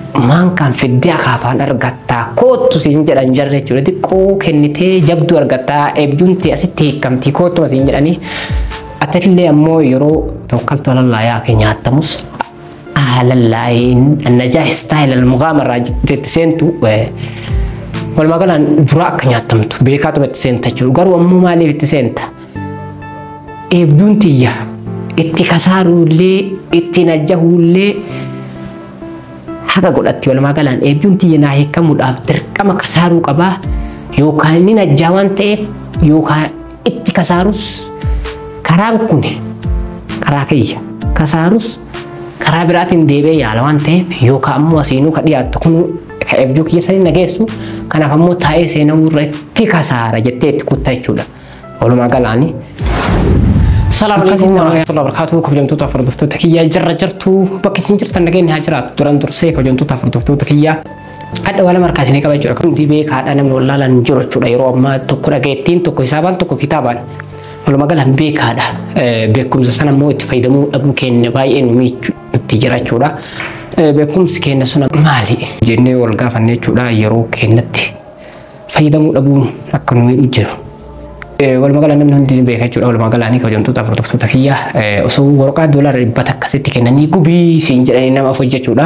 maan kan fidee akaafaan argattaa kootu siin jedhan jarre jechuudha xiqqoo kennitee jabduu argattaa eebjuun ta'e asitti hiikamtii kootu siin jedhanii atillee ammoo yeroo tokkaltu alallaayaa kee nyaatamus alallaayin annajaa istaayil almuqaamarraa jetti seentu walumaa galaan dura akka nyaatamtu beekaatu itti seenta jechuudha garuu ammoo maaliif itti seenta eebjuun tiyya itti kasaaruullee itti najjahuullee haga godhatti walumaa galaan eebjuun tiyya naa hiikamuudhaaf dirqama kasaaruu qabaa yookaan inni najjaa waan ta'eef yookaan itti kasaarus karaan kun karaa kiyya kasaarus karaa biraatiin deebi'ee yaala waan ta'eef yookaan ammoo asiinuu ka dhiyaattu kun ka eebjuu kiyya sanii nageessu kanaaf ammoo taa'ee seenamuu irra itti kasaara jettee itti kuttaa jechuudha walumaa galaani. Assalamu alaikum warahmatullahi wabarakatuh. Kabajamtoota hordoftoota kiyyaa jirra jirtu bakka isin jirtan nageenya haa jiraatu duran dursee kabajamtoota hordoftoota kiyyaa adda wala markaa isinii qaba jechuudha. Kun beekaadha namni wallaalaan jiru jechuudha yeroo ammaa tokko dhageettiin tokko hisaabaan tokko kitaabaan walumaa galaan beekaadha. Beekumsa sana immoo itti fayyadamuu dhabuu keenya baay'ee nutti jira jechuudha. Beekumsi keenya sun maali jennee wal gaafanne jechuudha yeroo keenyatti fayyadamuu dhabuun akka nu miidhu jiru. Walumaa galaan namni hundi beeka jechuudha walumaa galaanii kabajamtoota hordoftoota kiyyaa osoo waraqaa doolaara dhibbata akkasitti kennanii gubii siin jedhanii nama afur jechuudha.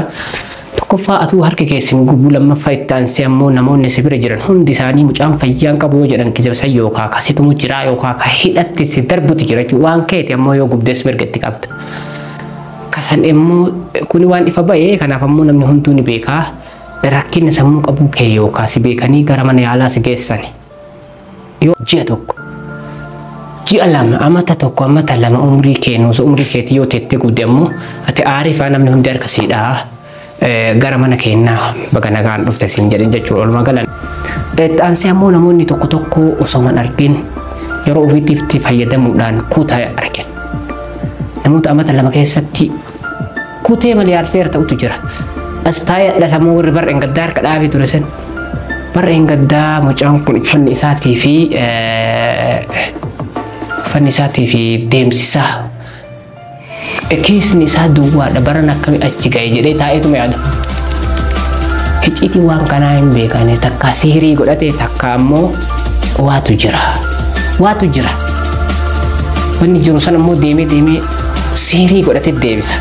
Tokkoffaa atuu harki keessin gubuu lammaffaa itti aansee ammoo namoonni si bira jiran hundi isaanii mucaan fayyaan qabu yoo jedhan kijibsan yookaan akkasitumu jira yookaan ka hidhatti si darbutti jira jechuudha waan keeti ammoo yoo gubdees mirga itti qabda. Kasan immoo kuni waan ifa ba'ee kanaaf ammoo namni hunduu ni beekaa rakkinni sammuu qabuu kee yookaan si beekanii gara mana yaalaa si geessani. Yoo ji'a tokko ji'a lama amata tokko amata lama umrii keenuus umrii keetii yoo teettee gudde ammoo ati aariifaa namni hundi harkasiidhaa gara mana keenyaa baga nagaan dhufte siin jedhan jechuudha walumaa galaan. Aansee ammoo namoonni tokko tokko osoo man argin yeroo ofiitti fayyadamuudhaan kutaa argan. Namoota amata lama keessatti kutee miliyaardeera ta'utu jira. As taa'ee dhasamuu warri barreen gaddaa harka dhaabee ture sen. Barreen gaddaa mucaan kun uffanni isaatii fi deemsisaa keessi isaa duwwaadha baran akkamii achi ga'e jedhee taa'eetuma yaada. Icciitii waan kanaa hin beekane takka sihirii godhate takka ammoo waatu jira. Wanni jiru san ammoo deemee sihirii godhate deebisa.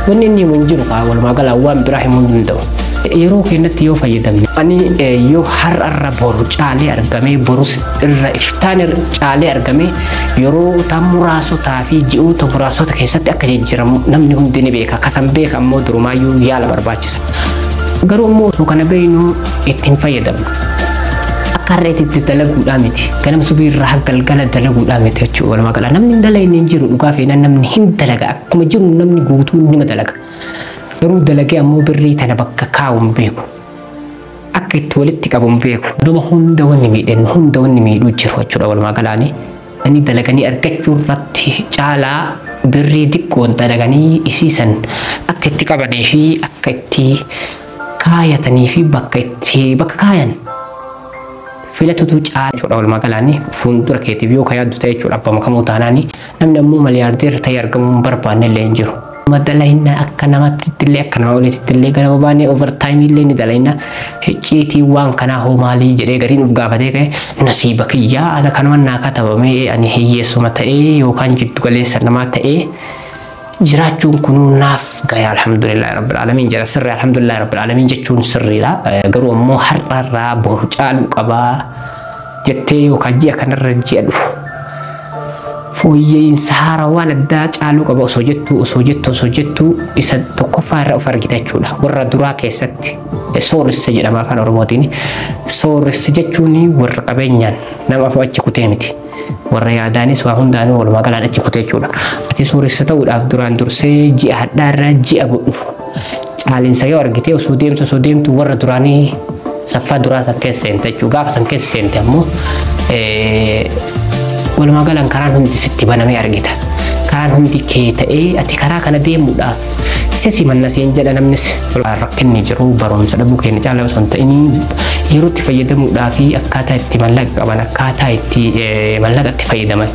Wanni inni himu hin jiru kaa walumaa galaa waan biraa himuu hin danda'u. Yeroo keenyatti yoo fayyadamne ani yoo har'arra boru caalee argamee borus irra iftaan caalee argamee yeroo tan muraasotaa fi ji'oota muraasota keessatti akka jijjiiramu namni hundi ni beeka kasan beeka ammoo durumaayyuu yaala barbaachisa. Garuu immoo osoo kana beeknu ittiin fayyadamnu akka har'eetitti dalaguudhaa miti ganama subii irraa galgala dalaguudhaa miti jechuudha walumaa galaa namni hin dalagne hin jiru dhugaa feena namni hin dalaga akkuma jiru namni guutuun nima dalaga. Garuu dalagee ammoo birrii tana bakka kaa'uun beeku akka itti walitti qabuun beeku nama hunda wanni miidhan hunda wanni miidhuu jiru jechuudha walumaa galaanii. Ani dalaganii argachuu irratti caalaa birrii xiqqoon dalaganii isiisan akka itti qabanii fi akka itti kaayatanii fi bakka kaayan filatutu caalaa jechuudha walumaa galaanii fuuldura keetiif yoo ka yaaddu ta'e jechuudha abbaa makamuu taanaanii namni ammoo miliyaardeera ta'ee argamuu hin barbaanne illee hin jiru. Dalaina akka namatti illee akka nama olitti illee gara babaanee overtime illee ni dalaina icciitii waan kanaa hoo maalii jedhee gariin uf gaafatee ka'e nasiiba kiyyaa ana kanumaan naa katabamee ani hiyyeessuma ta'ee yookaan jiddu galeessa namaa ta'ee jiraachuun kunuu naaf gaya alhamdulillahi rabbil alamin jedha sirri alhamdulillahi rabbil alamin jechuun sirriidha garuu ammoo har'arraa boru caaluu qabaa jettee yookaan ji'a kanarra ji'a dhufu. Fooyya'insa haarawaan addaa caaluu qaba osoo jettu isa tokkoffaa irra of argita jechuudha. Warra duraa keessatti sooressa jedhama afaan Oromootiin. Sooressa jechuun warra qabeenyaan nama afoo achi kutee miti. Warra yaadaanis waa hundaanuu walumaa galaan achi kutee jechuudha. Ati sooressa ta'uudhaaf duraan dursee ji'a hadhaarraa ji'a godhuuf. Caalinsa yoo argite osoo deemtu warra duraanii saffaa duraa san keessa seente jechuudha. Gaafa san keessa seente ammoo walumaa galaan karaan hundi sitti banamee argita. Karaan hundi kee ta'ee ati karaa kana deemuudhaaf sesi manna seen jedha namnis rakkinni jiru barumsa dhabuu keenya caalaa osoo hin ta'in yeroo itti fayyadamuudhaaf akkaataa itti mallaqa qaban akkaataa itti mallaqa itti fayyadaman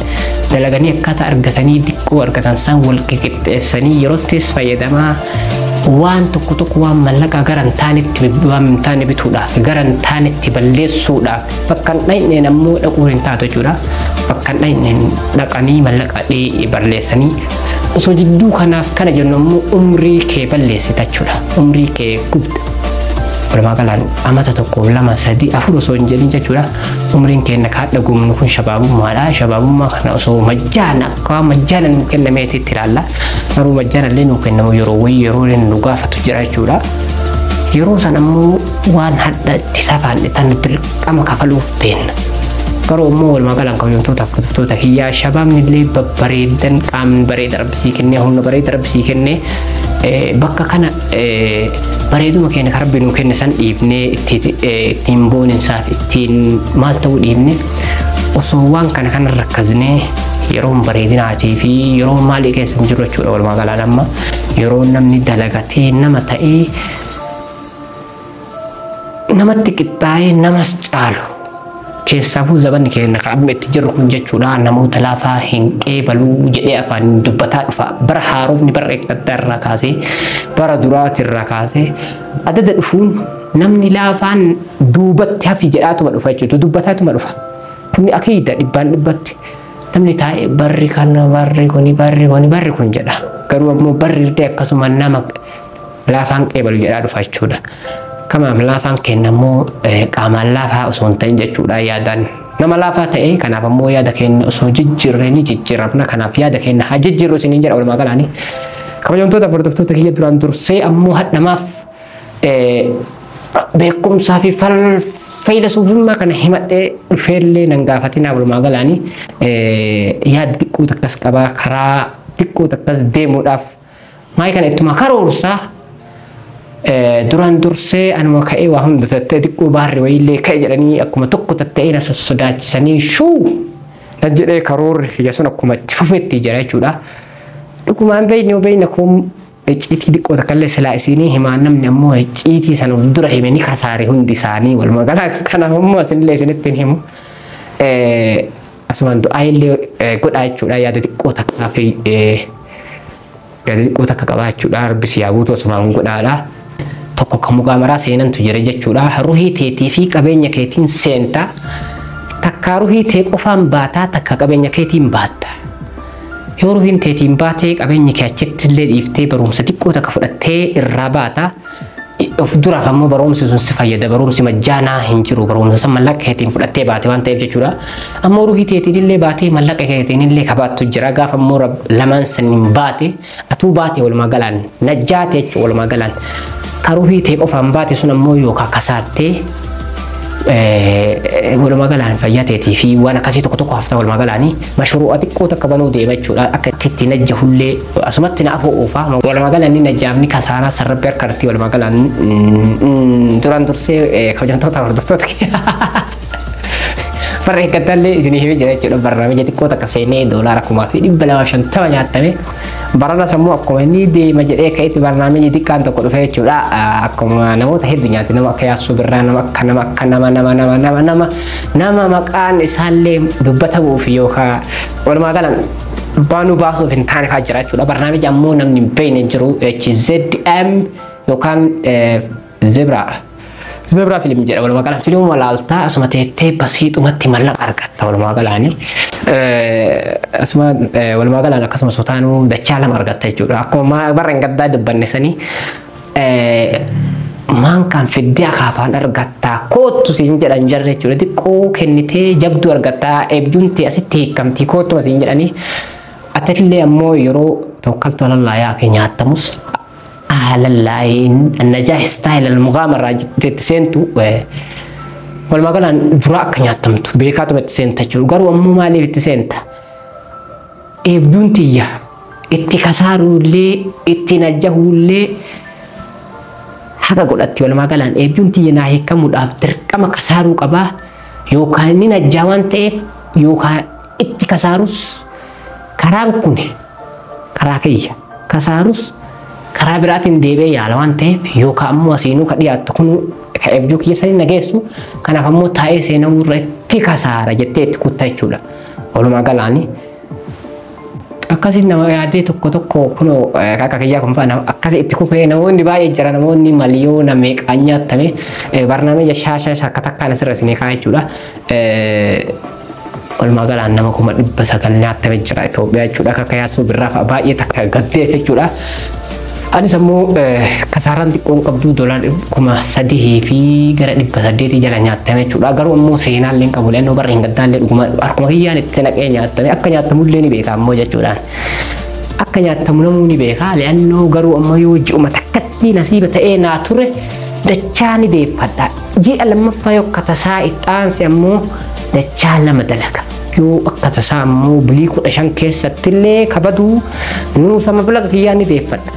dalaganii akkaataa argatanii diqqoo argatan san wal qixxeessanii yeroo ittis fayyadamaa waan tokko waan mallaqa garantaanitti waan bituudhaaf garantaanitti balleessuudhaaf bakka dhayneen ammoo dhaquu hin taatu jechuudha. Bakka dhayneen dhaqanii mallaqa balleessanii osoo jidduu kanaaf kana jennu ammoo umrii kee balleessita jechuudha. Umrii kee gubda. Walumaa galaan amata tokko 2 3 4 osoo hin jedhin jechuudha. Umriin keenya kaadha gumnu kun shabaabummaadha. Shabaabummaa kana osoo majjaana akka majjaana nu kennameetitti ilaalla. Garuu majjaana illee nu kennamu yeroo nu gaafatu jira jechuudha. Yeroo san ammoo waan hadda itti safaanne tan dirqama kafaluuf teenna. Garuu ammoo walumaa galaan kabajamtoota kiyyaa shabaabni illee babbareedan qaamni bareeda rabbisii kennee humna bareeda rabbisii kennee bakka kana bareeduma keenya karabbi nu kenne san dhiibnee ittiin booninsaaf ittiin maal ta'uu dhiibne osoo waan kana rakkasnee yeroo bareedinaatii fi yeroo maalii keessa hin jiru jechuudha. Walumaa galaan amma yeroo namni dalagatee nama ta'ee namatti qixxaa'ee namas caalu keessafuu zabanni keenya amma itti jirru kun jechuudha. Namoota laafaa hin qeebaluu jedhee afaan dubbataa dhufa. Bara haarofni bara eeggataa irraa kaasee bara duraati irraa kaasee adada dhufuun namni laafaan duubatti hafi jedhaatuma dhufa jechuudha. Dubbataatuma dhufa. Kunni akiida dhibbaan dhibbatti namni taa'ee barri kun jedha. Garuu ammoo barri illee akkasuma nama laafaan qeebalu jedhaa dhufa jechuudha. Kamaaf laafaan kenna ammoo qaamaan laafaa osoo hin ta'in jechuudha. Yaadaan nama laafaa ta'e kanaaf ammoo yaada keenya osoo jijjiirree ni jijjiiramna. Kanaaf yaada keenya haa jijjiirru isiniin jedha. Walumaa galaanii kabajamtoota hordoftoota kiyya duraan dursee ammoo hadhamaaf beekumsaa fi fayyadasuufummaa kana himadhee dhufeellee nan gaafatinaa. Walumaa galaanii yaada xiqqoo takkas qabaa karaa xiqqoo takkas deemuudhaaf maayii kana ittuma karoorsaa. Duraan dursee anuma ka'ee waa hunda tattee xiqqoo baarri wayiillee ka'e jedhanii akkuma tokko tatta'ee na sodaachisanii shuu na jedhee karoorri kiyya sun akkuma itti fufetti jira jechuudha. Dhugumaan beeyna kun icciitii xiqqoo takkallee silaa isinii himaa namni ammoo icciitii sana dura himanii kasaare hundi isaanii. Walumaa galaa kanaaf ammoo asinillee isinittiin himu asumaan du'aayillee godhaa jechuudha. Yaada xiqqoo takkaa fi yaada xiqqoo takka qabaa jechuudha. Rabbisi yaa guutuu asumaan godhaadha. Tokko kan mugaamaraa seenantu jira jechuudha. Ruhii teetii fi qabeenya keetiin seenta. Takka ruhii tee qofaan baataa takka qabeenya keetiin baatta. Yoo ruhiin teetiin baatee qabeenya kee achitti illee dhiiftee barumsa xiqqoo takka fudhattee irraa baata. Of duraaf ammoo barumsi sun si fayyada. Barumsi majjaanaa hin jiru. Barumsa san mallaqa keetiin fudhattee baate waan ta'eef jechuudha. Ammoo ruhii teetiin illee baatee mallaqa keetiin illee kabaattu jira. Gaafa ammoo lamaan saniin baate atuu baate walumaa galaan najjaate jechuudha. Walumaa galaan karuhii tee qofaan baate sun ammoo yookaan kasaartee walumaa galaan fayyateetii fi waan akkasii tokko hafta walumaa galaanii mashruu'a xiqqoo takka banuu deema jechuudha. Akka itti najjahullee asumatti na afoo oofaa walumaa galaan najjaafni kasaaraa sararri harkarratti walumaa galaan duraan dursee kabajamtoota hordoftoota barra eeggatallee isinii himee jira jechuudha. Barnaamija xiqqoo takka seenee $250 nyaatame barana sammuu akkuma inni deema jedhee ka'etti barnaamiji xiqqaan tokko dhufe jechuudha. Akkuma namoota hedduu nyaate nama akka Yaassuu Birraa nama maqaan isaallee dubbatamuuf yookaan walumaa galaan baanuu baasuuf hin taane fa'aa jira jechuudha. Barnaamiji ammoo namni hin beekne jiru HZM yookaan Zebra film jedha. Walumaa galaan fiilmuma laaltaa asuma teettee basiixumatti mallaqa argatta. Walumaa galaanii asuma walumaa galaan akkasuma sotaanuu dachaa lama argatta jechuudha. Akkuma barra hin gaddaa dubbanne sanii maan kan fiddee akaafaan argattaa koottu siin jedhan jarre jechuudha. Xiqqoo kennitee jabduu argattaa eebjuun ta'e asitti hiikamtii koottuma siin jedhanii atillee ammoo yeroo tokkaltu alallaayaa kee nyaattamus النجاح ستايل المغامرة تسنتو والما قال دراك نياتمتو بيكاتو بتسنت تشو قالوا أمو مالي بتسنت إبجونتيا اتكسارو لي اتنجهو لي حقا قلت والما قال إبجونتيا ناهي كمود أفتر كما كسارو كبا يوكا نينا جوان تيف يوكا اتكساروس كران كوني كراكيا كساروس karaa biraatiin deebee yaala waan ta'eef yookaan ammoo asiinuu ka dhiyaattu kun ka eebjuu kiyya sanii nageessu kanaaf ammoo taa'ee seenamuu irratti kasaara jettee itti kutta jechuudha. Walumaa galaanii akkasi nama yaadee tokko kuno kakak kiyyaa kun faana akkasi itti kufee namoonni baay'ee jira namoonni miliyoona meeqaan nyaatame barnaamija shaashaa akka takkaan asirra isinii kaa jechuudha. Walumaa galaan nama 900 nyaatame jira Itoophiyaa jechuudha. Akka yaasoo birraa baay'ee takka gaddee jechuudha. Anis ammoo kasaaraan xiqqoon qabdu $3,000 fi gara 800 jala nyaatame jechuudha. Garuu ammoo seenaallee qabu leenoo barri hin gaddaallee dhuguma akkuma kiyyaan itti naqee nyaatame akka nyaatamullee ni beeka ammoo jechuudha. Akka nyaatamu namuu ni beeka leenoo garuu ammoo yoo ji'uma takkatti nasiiba ta'ee naa ture dachaa ni deeffadha. Ji'a lammaffaa yoo akka tasaa ittaansi ammoo dachaa lama dalaga. Yoo akka tasaa ammoo bilii 15 keessattillee kabaduu nuusama bilaga kiyyaan ni deeffadha.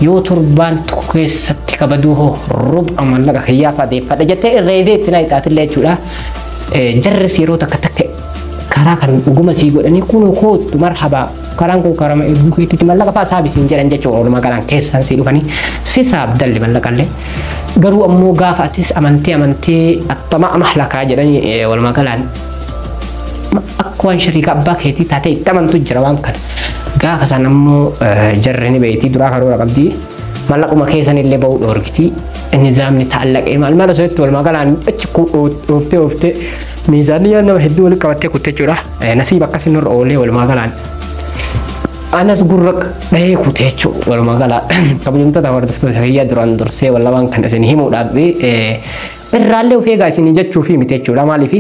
Yoo turbaan tokko keessatti kabaduu hoo rub'a mallaqa kiyyaa faadeeffadha jettee irreedee itti naayixaatillee jechuudha. Jarris yeroo takka karaa kan dhuguma sii godhanii kunoo kootu marhaba karaan kun karama eeguu keetitti mallaqa fa'aa saabisiin jedhan jechuudha. Walumaa galaan keessan sii dhufanii si saabdalli mallaqallee. Garuu ammoo gaafa atis amantee attama mahlakaa jedhanii walumaa galaan akka waan shariika abbaa keetii taatee itti amantu jira waan kana. Gaafa san ammoo jarri ni beektii duraa karoora qabdi mallaquma keessan illee ba'uu dhoorgiti nizaamni taallaqee maal osoo walumaa galaan achi ooftee miizaanii nama hedduu walitti qabattee kutte jechuudha. Nasiiba akkasii nurra oolee walumaa galaan anas gurra dhahee kute jechuudha. Walumaa galaan kabajamtoota hordoftoota kiyyaa duraan dursee wallabaan kan isin himuudhaaf irraallee of eegaa isin jechuufi miti jechuudha. Maaliif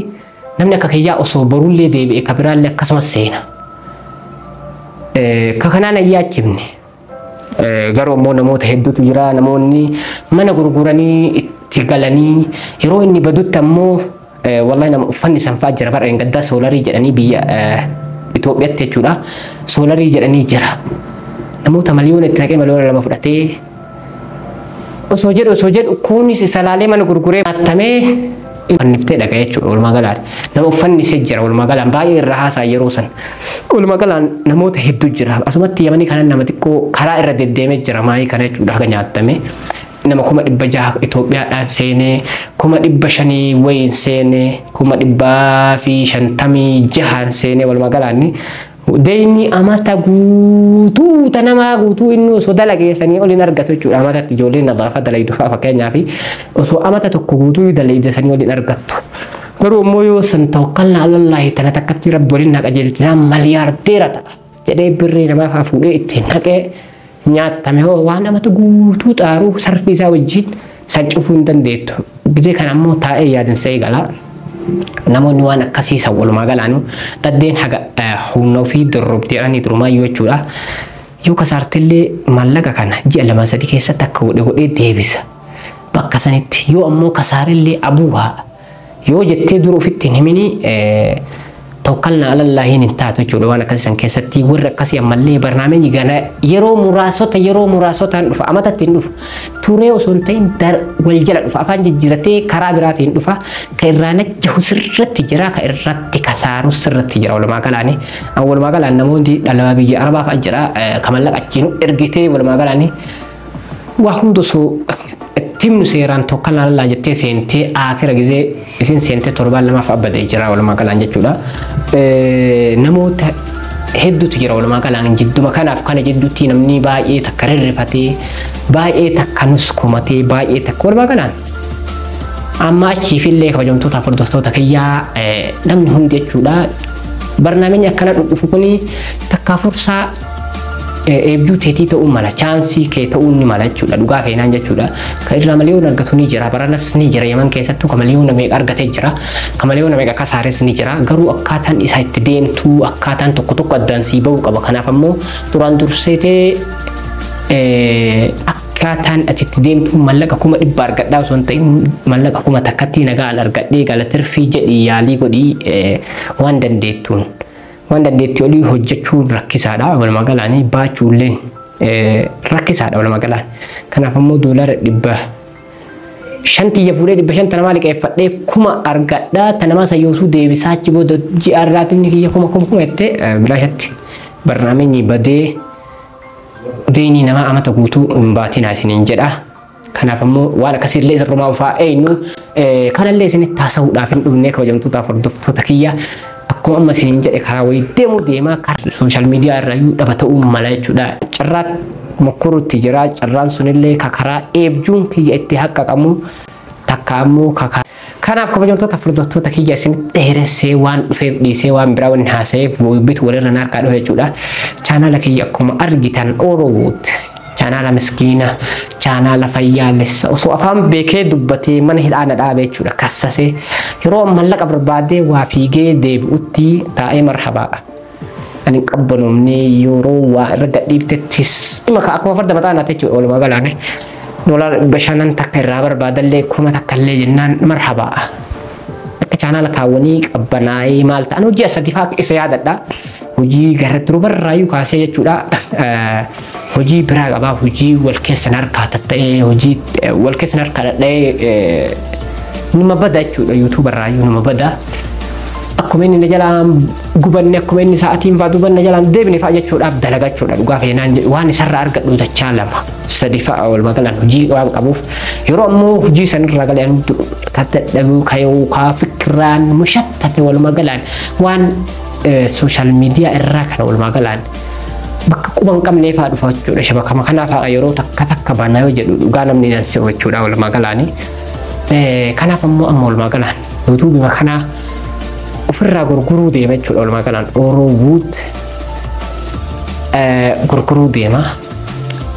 namni akka kiyyaa osoo boruullee deebi'ee kabiraallee akkasumas seena. Kakanaan ayyaachifne garuu ammoo namoota hedduutu jira namoonni mana gurguranii itti galanii yeroo inni badutti ammoo wallahi nama uffanni sanfaa jira bara gaddaa soolarii jedhanii biyya Itoophiyaatti jechuudha. Soolarii jedhanii jira namoota miliyoona itti naqee miliyoona 2 fudhatee osoo jedhu kunis salaalee mana gurguree maattamee anniftee dhagaa jechuudha. Walumaa galaan nama uffanni isa jira walumaa galaan baay'ee irra haasaa yeroo san walumaa galaan namoota hedduu jira asumatti yamanii kanan nama xiqqoo karaa irra deddeemee jira maayii kana jechuudha. Haga nyaatame nama 600 Itoophiyaadhaan seenee 500 wayiin seenee 156 seenee walumaa galaan deeyni amata guutuu tanamaa guutuu inni osoo dalageessanii oliin argatu jechuudha. Amatatti ijoolleen nadaafa dalaydu fa'a fakkeenyaaf osoo amata tokko guutuu dalaydasanii oliin argattu. Garuu ammoo yoo san tawakkalna alallaahi tana takkatti rabbi waliin naqa jeelchinaa miliyaardeera ta'a jedhee birrii namaaf fuudhee ittiin naqee nyaatame hoo waan amata guutuu xaaruu sarfii isaa wajjin saccufuu hin dandeettu. Bidee kana ammoo taa'ee yaadinsa eegala. Namoonni waan akkasii walumaa galaanu dhaddeen haga humna ofii dorrobdeedhaan durumaayyuu jechuudha. Yoo kasaartillee mallaqa kana ji'a 2-3 keessatti akka godhee deebisa bakka sanitti. Yoo ammoo kasaarillee abuuhaa yoo jettee dura ofitti hin himini tawakkalna alallaahiin hin taatu jechuudha. Waan akkasii san keessatti warri akkasii ammallee barnaamijni gana yeroo muraasotaan dhufa amatatti hin dhufa turee osoo hin ta'in wal jala dhufa afaan jijjiiratee karaa biraatiin dhufa ka irraa najjahu sirratti jira ka irratti kasaaru sirratti jira. Walumaa galaan namoonni dhalaa biyya Arabaaf jira ka mallaqa achiin ergitee walumaa galaan waa hundi osoo timnu seeraan tawakkalna alallaa jettee seentee akira gizee isin seentee 7 abbadee jira walumaa galaan jechuudha. Namoota hedduutu jira walumaa galaan jidduma kanaaf kana jidduutti namni baay'ee takka rirrifatee baay'ee takka nuskumatee baay'ee takka walumaa galaan amma achiifillee kabajamtoota hordoftoota kiyyaa namni hundi jechuudha. Barnaamijni akkana dhufu kuni takka fursaa eebjuu teetii ta'uu mala chaansii kee ta'uu ni mala jechuudha. Dhugaa feenaan jechuudha. Ka irraa miliyoona argatu ni jira baranas ni jira yaman keessattuu ka miliyoona meeqa argatee jira ka miliyoona meeqa kasaares ni jira. Garuu akkaataan isaa itti deemtuu akkaataan tokko addaan sii ba'uu qaba. Kanaaf ammoo duraan durseetee akkaataan ati itti deemtuu mallaqa 100 argadhaa osoo hin ta'in mallaqa 1000 takkatti nagaan argadhee galatirfii jedhii yaalii godhii waan dandeettuun. Waan dandeetti olii hojjechuun rakkisaadha walumaa galaan baachuulleen rakkisaadha walumaa galaan. Kanaaf ammoo $500 fuudhee 500 namaa liqeeffadhee 1000 argadhaa tanamaa sayyoosuu deebisaa achi booda ji'a irraatiin kiyya 1000 jettee bilaashatti barnaamijni badee deeni nama amata guutuu hin baatinaa isiniin jedha. Kanaaf ammoo waan akkasiillee sirrumaa ufaa eenyu kanallee isinitti haasa'uudhaaf hin dhufne kabajamtootaaf hordoftoota kiyya. akkuma amma isin jedhe karaa wayii deemuu deemaa karaa social media irra iyyuu dhaba ta'uu mala jechuudha. Carraa mokkoruutti jira. Carraan sunillee karaa eebjuun kiyya itti haqqaqamu takka ammoo kanaaf kabajamtoota furdottoota kiyya isin dheeressee waan dhufeef dhiisee waan biraa waan haasayeef bitu walirra harkaa dhufe jechuudha. Chaanala kiyya akkuma argitan Orowood chaanala miskiina chaanala fayyaalessa osoo afaan beekee dubbatee mana hidhaana dhaabe jechuudha. Kassasee yeroo mallaqa barbaadee waa fiigee deebi'utti taa'ee marhabaa ani qabbanumne yeroo waa irra gadhiiftettis maka akkuma farda mataa naate jechuudha. Walumaa galaane dolar bashanan takka irraa barbaadallee kuma takkallee jennaan marhabaa akka chaanala kaawwanii qabbanaa'ee maal ta'an hojii asadifaa isa yaadadha. Hojii gara durubarraayyuu kaasee jechuudha. Hojii biraa qabaa hojii wal keessa harkaa ta'ee hojii wal keessa harkaa ta'ee nima bada jechuudha. YouTuberraayyuu nima bada akkuma inni jalaan gubanne akkuma inni sa'aatiin fa'aa dubanne jalaan deebine fa'aa jechuudhaaf dalagachuudha. Dhugaa feenaan waan isarraa argadhu dachaa lama sadi fa'aa wal magalaan hojii waan qabuuf yeroo ammoo hojii sanirraa galeen tattadhabuu kayoo kaa fikiraan mushattate wal magalaan waan social media irraa kana wal magalaan bakka quban qabnee fa'aa dhufa jechuudha. Shabakama kanaaf yeroo takka baanaa yoo jedhu dhugaa namni danseeru jechuudha wal magalaanii. Kanaaf ammoo amma wal magalaan YouTube kanaa ofirraa gurguruu deema jechuudha. Wal magalaan Orowood gurguruu deema.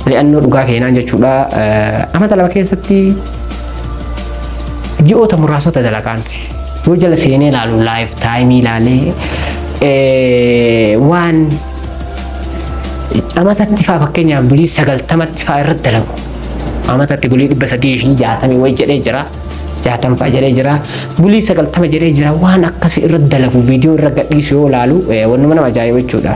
Li'annoo dhugaa feenaan jechuudha. Amata lama keessatti ji'oota muraasota dalagaan yoo jala seenee ilaalu live time ilaalee waan amatatti fa'aa fakkeenyaaf bulii 90tti fa'aa irratti dalagu. Amatatti bulii 360 way jedhee jira. 60 fa'aa jedhee jira. Bulii 90 jedhee jira. Waan akkasii irratti dalagu viidiyoo irra gadhiisu yoo ilaalu wanuma nama ajaa'iba jechuudha.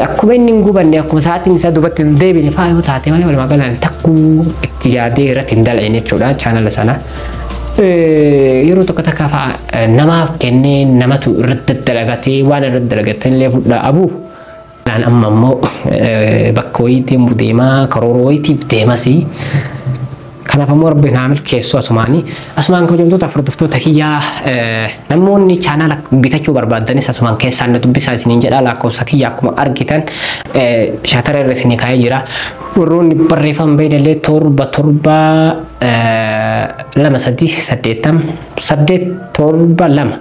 Akkuma inni hin gubanne akkuma sa'aatiin isaa duubatti hin deebine fa'aa yoo taate malee walumaa galaan takkuu itti yaadee irratti hin dal'een jechuudha chaanala sana. Yeroo tokko takka fa'aa namaaf kennee namatu irratti dalagatee waan irratti dalagatee illee fudhaa abuu. Naan amma ammoo bakka wayii deemuu deemaa karoora wayiitiif deemasii. Kanaaf ammoo rabbi naa milkeessu asumaan kabajamtoota furdiftoota kiyyaa namoonni chaanala bitachuu barbaadanis asumaan keessaan na dubbisaa isiniin jedha. Lakkoofsa kiyya akkuma argitan shaatara irra isinii kaa'ee jira. Warroonni barreeffama beeylellee 7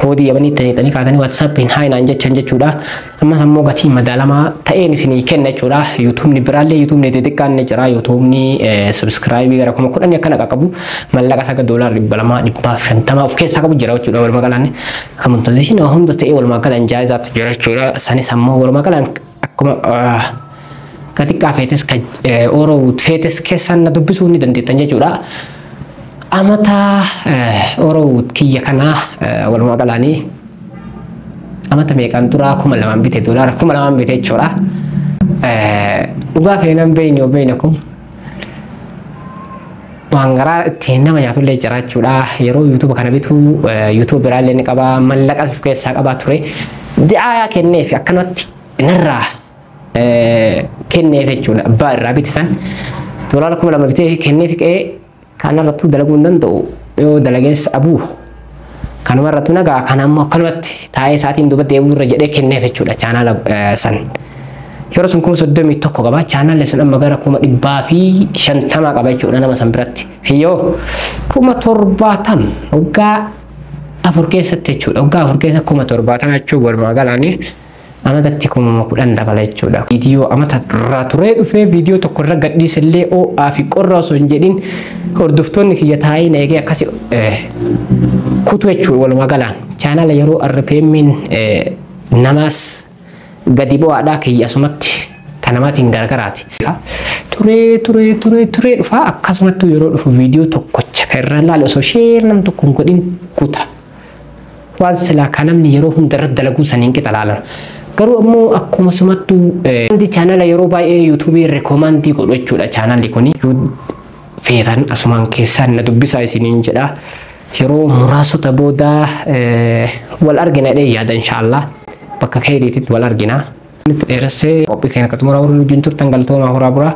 koodii yabanii ta'anii kaatanii WhatsAppiin haayinaan jechan jechuudha. Ammas ammoo gatii madaalamaa ta'een isinii kenna jechuudha. YouTube'ni biraallee YouTube'ni xixiqqaan ni jira. YouTube'ni subscribe gara 10,000 akkana qabu mallaqa saga $250 of keessaa qabu jira jechuudha. Walumaa galaan monetization hunda ta'ee walumaa galaan jaayizaatu jira jechuudha. Sanis ammoo walumaa galaan akkuma xixiqqaa feetes Orowood feetes keessaan na dubbisuu ni dandeettan jechuudha. Amata Orowood kiyya kana walumaa galaanii amata meeqaan turaa 2,000 bitee $2,000 bitee jechuudha. Dhugaa feenaan beeyni kun waan garaa ittiin nama nyaatullee jira jechuudha. Yeroo YouTube kana bitu YouTube biraallee ni qaba mallaqa of keessaa qabaa ture. Di'aayaa kenneef akkanatti inarraa kenneef jechuudha. Abbaa irraa bite san $2,000 bitee kenneef qe'ee kanarrattuu dalaguu hin danda'u yoo dalageessa abuu kanumarrattuu nagaa kanammoo akkanumatti taa'ee isaatiin duuba deebuu irra jedhee kenneef jechuudha chaanala san. Yeroo sun 31 qaba chaanalli sun amma gara 150 qaba jechuudha nama san biratti. Hiyyoo 70 waggaa 4 keessatti jechuudha. Waggaa 4 keessa 70 jechuun walumaa galaanii amatatti 10,000 dabala jechuudha. Viidiyoo amata irraa turee dhufee viidiyoo tokko irra gadhiisillee OA fi qorra osoo hin jedhin hordoftoonni kiyya taa'ee na eegee akkasi kutu jechuudha walumaa galaan. Chaanala yeroo RPM'n namaas gadi bu'aadhaa kiyya asumatti kan namaatiin gargaraati. Turee dhufaa akkasumatti yeroo dhufu viidiyoo tokkocha kan irra ilaale osoo sheer nam tokko hin godhin kuta. Waan silaa kan namni yeroo hunda irratti dalaguu saniin qixa laalan. Garuu ammoo akkuma sumattu chaanala yeroo baay'ee YouTube rekoomandii godhu jechuudha chaanalli kuni. Feetan asumaan keessaan na dubbisaa isiniin jedha. Yeroo muraasota booda wal argina dhee yaada inshaallah. Bakka keetiitti wal argina. Dheeressee qophii keenya akka xumuraa waliin turtan galatooma horaa buraa.